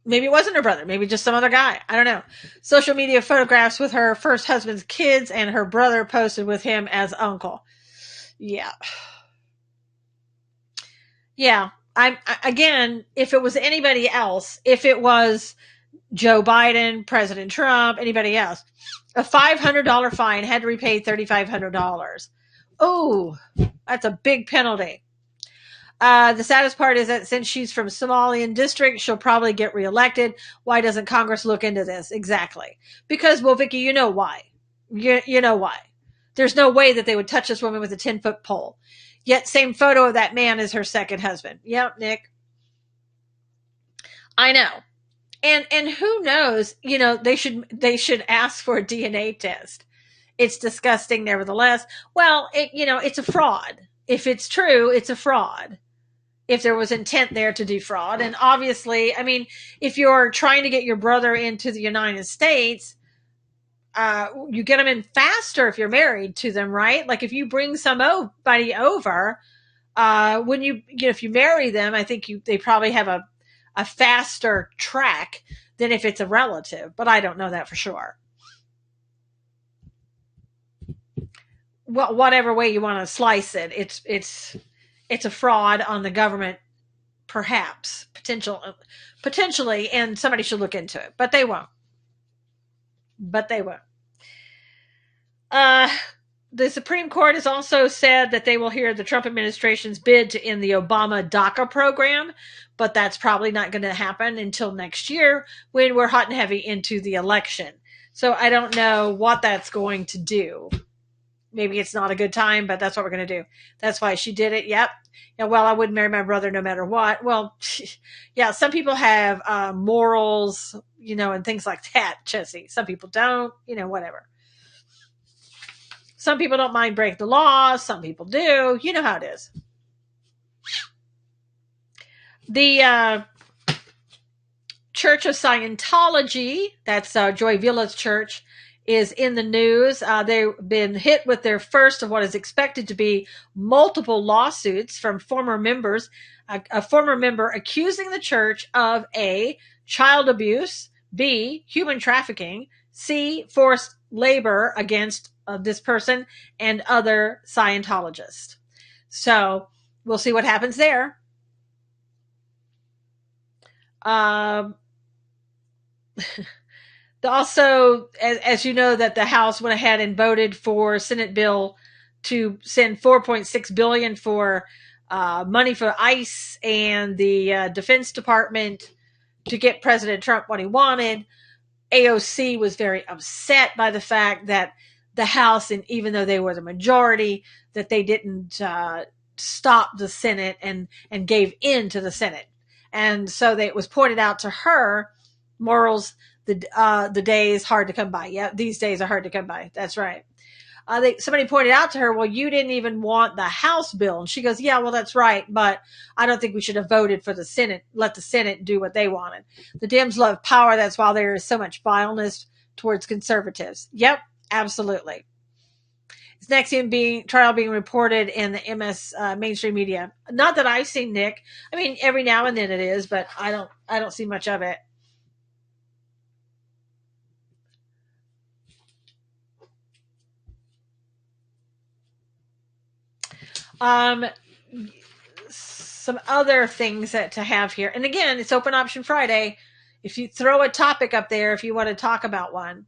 Maybe it wasn't her brother. Maybe just some other guy. I don't know. Social media photographs with her first husband's kids and her brother posted with him as uncle. Yeah. Yeah. Again, if it was anybody else, if it was Joe Biden, President Trump, anybody else, a $500 fine had to repay $3,500. Oh, that's a big penalty. The saddest part is that since she's from Somalian district, she'll probably get reelected. Why doesn't Congress look into this? Exactly. Because, well, Vicky, you know why. You know why. There's no way that they would touch this woman with a 10-foot pole. Yet same photo of that man as her second husband. Yep, Nick. I know. And who knows, they should ask for a DNA test. It's disgusting nevertheless. Well, it's a fraud. If it's true, it's a fraud. If there was intent there to defraud. And obviously, I mean, if you're trying to get your brother into the United States, you get them in faster if you're married to them, right? Like if you bring somebody over, when if you marry them, I think they probably have a faster track than if it's a relative, but I don't know that for sure. Well, whatever way you want to slice it, it's a fraud on the government, perhaps potentially, and somebody should look into it, but they won't. The Supreme Court has also said that they will hear the Trump administration's bid to end the Obama DACA program, but that's probably not going to happen until next year when we're hot and heavy into the election. So I don't know what that's going to do. Maybe it's not a good time, but that's what we're going to do. That's why she did it. Yep. Yeah, well, I wouldn't marry my brother no matter what. Well, yeah, some people have morals, and things like that, Jesse. Some people don't, whatever. Some people don't mind breaking the law. Some people do. You know how it is. The Church of Scientology, that's Joy Villa's church, is in the news. They've been hit with their first of what is expected to be multiple lawsuits from former members. A former member accusing the church of A, child abuse, B, human trafficking, C, forced labor against this person and other Scientologists. So we'll see what happens there. Also, as you know, that the House went ahead and voted for Senate bill to send $4.6 billion for money for ICE and the Defense Department to get President Trump what he wanted. AOC was very upset by the fact that the House, and even though they were the majority, that they didn't stop the Senate and gave in to the Senate. And so it was pointed out to her, morals, the day is hard to come by. Yeah, these days are hard to come by. That's right. Somebody pointed out to her, well, you didn't even want the House bill. And she goes, yeah, well, that's right. But I don't think we should have voted for the Senate, let the Senate do what they wanted. The Dems love power. That's why there is so much vileness towards conservatives. Yep, absolutely. It's next trial being reported in the MS mainstream media. Not that I've seen, Nick. I mean, every now and then it is, but I don't see much of it. Um, some other things that to have here. And again, it's Open Option Friday. If you throw a topic up there, if you want to talk about one.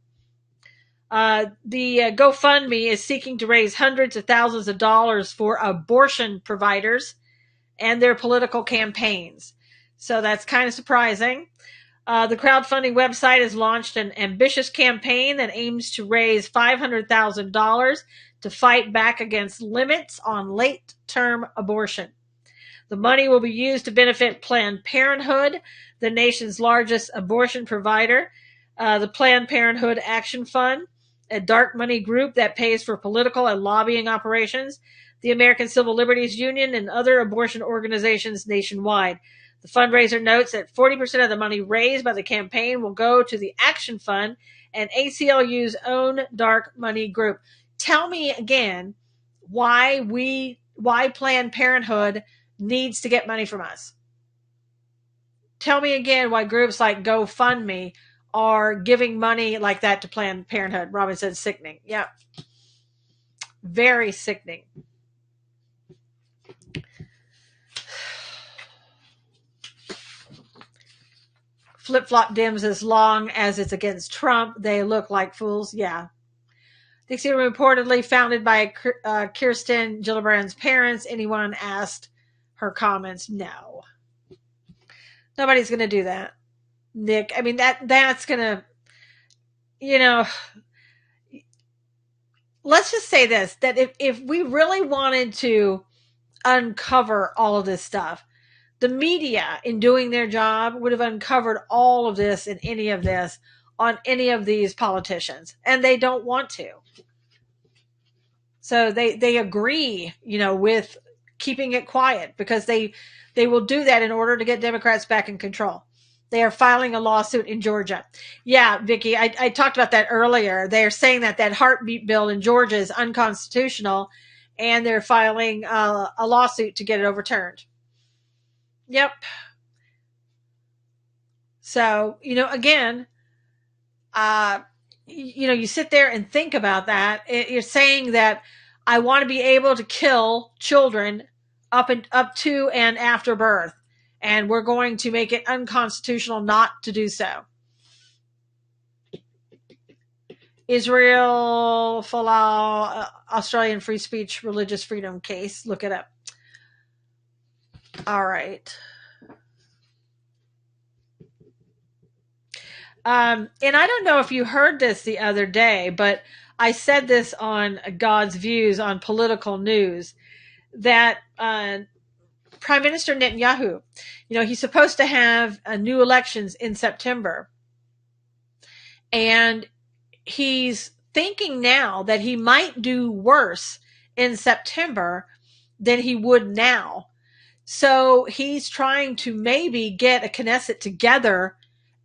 The GoFundMe is seeking to raise hundreds of thousands of dollars for abortion providers and their political campaigns. So that's kind of surprising. The crowdfunding website has launched an ambitious campaign that aims to raise $500,000 to fight back against limits on late term abortion. The money will be used to benefit Planned Parenthood, the nation's largest abortion provider, the Planned Parenthood Action Fund, a dark money group that pays for political and lobbying operations, the American Civil Liberties Union, and other abortion organizations nationwide. The fundraiser notes that 40% of the money raised by the campaign will go to the Action Fund and ACLU's own dark money group. Tell me again why Planned Parenthood needs to get money from us. Tell me again why groups like GoFundMe are giving money like that to Planned Parenthood. Robin said sickening. Yep. Very sickening. Flip-flop dims as long as it's against Trump. They look like fools. Yeah. Dixie reportedly founded by Kirsten Gillibrand's parents. Anyone asked her comments? No. Nobody's going to do that. Nick, I mean, that's going to, you know, let's just say this, that if we really wanted to uncover all of this stuff, the media, in doing their job, would have uncovered all of this and any of this on any of these politicians, and they don't want to. So they agree, with keeping it quiet because they will do that in order to get Democrats back in control. They are filing a lawsuit in Georgia. Yeah, Vicki, I talked about that earlier. They're saying that heartbeat bill in Georgia is unconstitutional, and they're filing a lawsuit to get it overturned. Yep. So, again, you sit there and think about that. You're saying that I want to be able to kill children up to and after birth, and we're going to make it unconstitutional not to do so. Israel Folau, Australian free speech religious freedom case. Look it up. All right. And I don't know if you heard this the other day, but I said this on God's Views on political news, that Prime Minister Netanyahu, he's supposed to have new elections in September. And he's thinking now that he might do worse in September than he would now. So he's trying to maybe get a Knesset together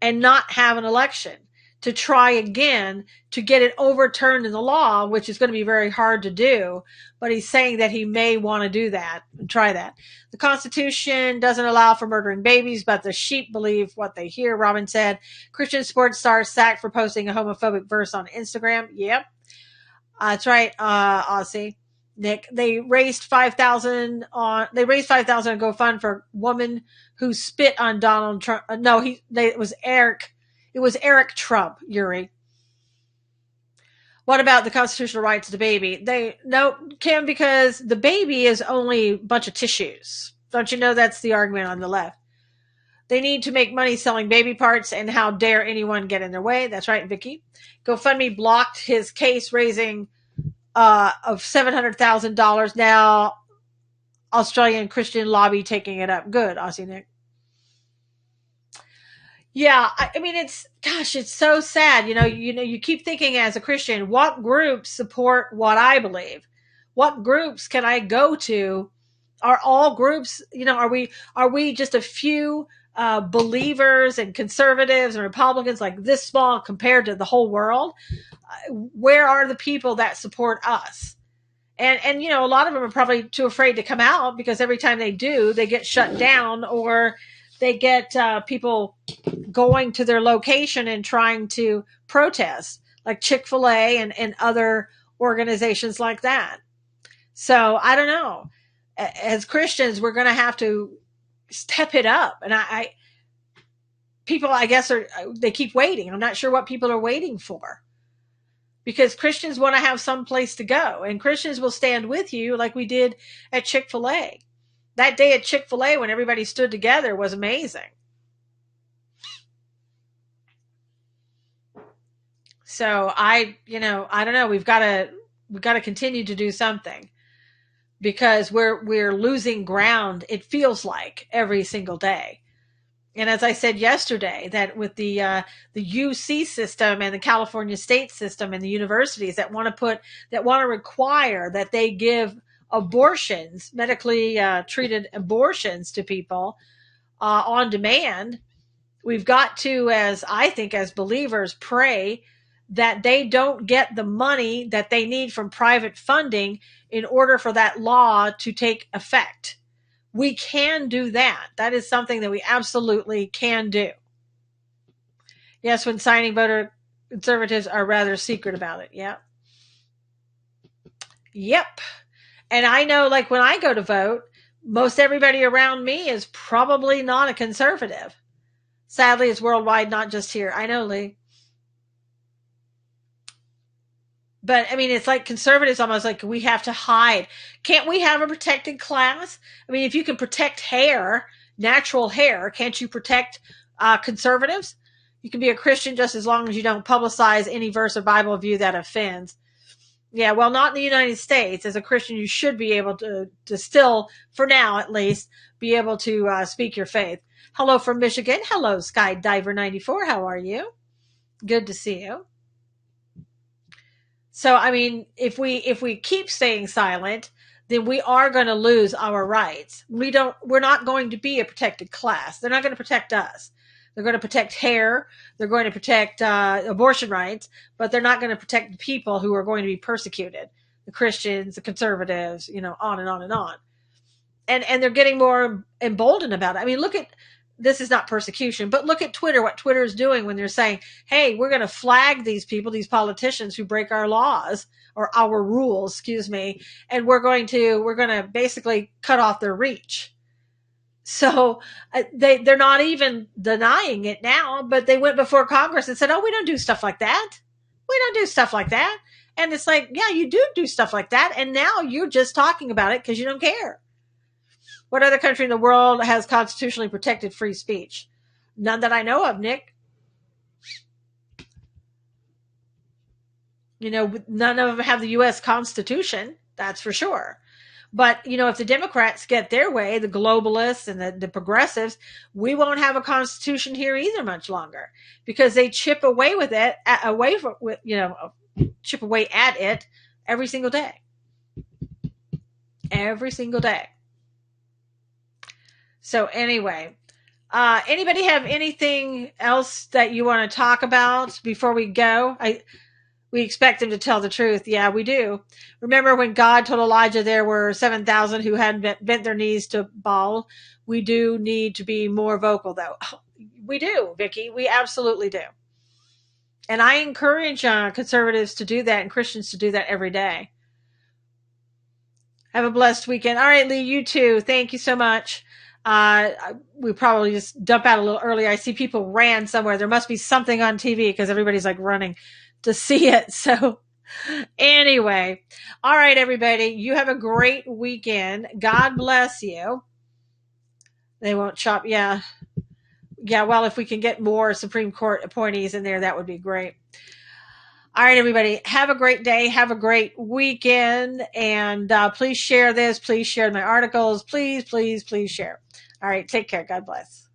and not have an election, to try again to get it overturned in the law, which is going to be very hard to do. But he's saying that he may want to do that and try that. The Constitution doesn't allow for murdering babies, but the sheep believe what they hear, Robin said. Christian sports star sacked for posting a homophobic verse on Instagram. Yep. That's right, Aussie. Nick, they raised $5,000 on GoFund for a woman who spit on Donald Trump. It was Eric Trump, Yuri. What about the constitutional right to the baby? Kim, because the baby is only a bunch of tissues. Don't you know that's the argument on the left? They need to make money selling baby parts, and how dare anyone get in their way? That's right, Vicky. GoFundMe blocked his case, raising of $700,000. Now, Australian Christian lobby taking it up. Good, Aussie Nick. Yeah, I mean, it's so sad. You keep thinking as a Christian, what groups support what I believe? What groups can I go to? Are all groups, are we just a few believers and conservatives and Republicans, like this small compared to the whole world? Where are the people that support us? And a lot of them are probably too afraid to come out, because every time they do, they get shut down, or they get people going to their location and trying to protest, like Chick-fil-A and other organizations like that. So I don't know. as Christians, we're going to have to step it up. And people, I guess, they keep waiting. I'm not sure what people are waiting for, because Christians want to have some place to go, and Christians will stand with you like we did at Chick-fil-A. That day at Chick-fil-A when everybody stood together was amazing. So I don't know. We've got to continue to do something, because we're losing ground. It feels like every single day. And as I said yesterday, that with the UC system and the California state system and the universities that want to require that they give abortions, medically treated abortions to people on demand, we've got to, as I think, as believers, pray that they don't get the money that they need from private funding in order for that law to take effect. We can do that. That is something that we absolutely can do. Yes, when signing voter, conservatives are rather secret about it. Yeah. Yep. And I know, like, when I go to vote, most everybody around me is probably not a conservative. Sadly, it's worldwide, not just here. I know, Lee. But I mean, it's like conservatives almost like we have to hide. Can't we have a protected class? I mean, if you can protect hair, natural hair, can't you protect conservatives? You can be a Christian just as long as you don't publicize any verse or Bible view that offends. Yeah, well, not in the United States. As a Christian, you should be able to still, for now at least, be able to speak your faith. Hello from Michigan. Hello, Skydiver94. How are you? Good to see you. So, I mean, if we keep staying silent, then we are going to lose our rights. We're not going to be a protected class. They're not going to protect us. They're going to protect hair. They're going to protect abortion rights, but they're not going to protect the people who are going to be persecuted. The Christians, the conservatives, on and on and on. And they're getting more emboldened about it. I mean, this is not persecution, but look at Twitter, what Twitter is doing when they're saying, hey, we're going to flag these people, these politicians who break our laws or our rules, excuse me, and we're going to basically cut off their reach. So they're not even denying it now, but they went before Congress and said, oh, we don't do stuff like that. We don't do stuff like that. And it's like, yeah, you do stuff like that. And now you're just talking about it because you don't care. What other country in the world has constitutionally protected free speech? None that I know of, Nick. None of them have the U.S. Constitution, that's for sure. But, if the Democrats get their way, the globalists and the progressives, we won't have a constitution here either much longer, because they chip away with it, chip away at it every single day. Every single day. So anyway, anybody have anything else that you want to talk about before we go? We expect them to tell the truth. Yeah, we do. Remember when God told Elijah there were 7,000 who hadn't bent their knees to Baal? We do need to be more vocal, though. We do, Vicki. We absolutely do. And I encourage conservatives to do that and Christians to do that every day. Have a blessed weekend. All right, Lee, you too. Thank you so much. We probably just dump out a little early. I see people ran somewhere. There must be something on TV because everybody's like running to see it. So anyway, all right, everybody, you have a great weekend. God bless you. They won't chop. Yeah. Well, if we can get more Supreme Court appointees in there, that would be great. All right, everybody, have a great day. Have a great weekend. And please share this. Please share my articles. Please, please, please share. All right, take care. God bless.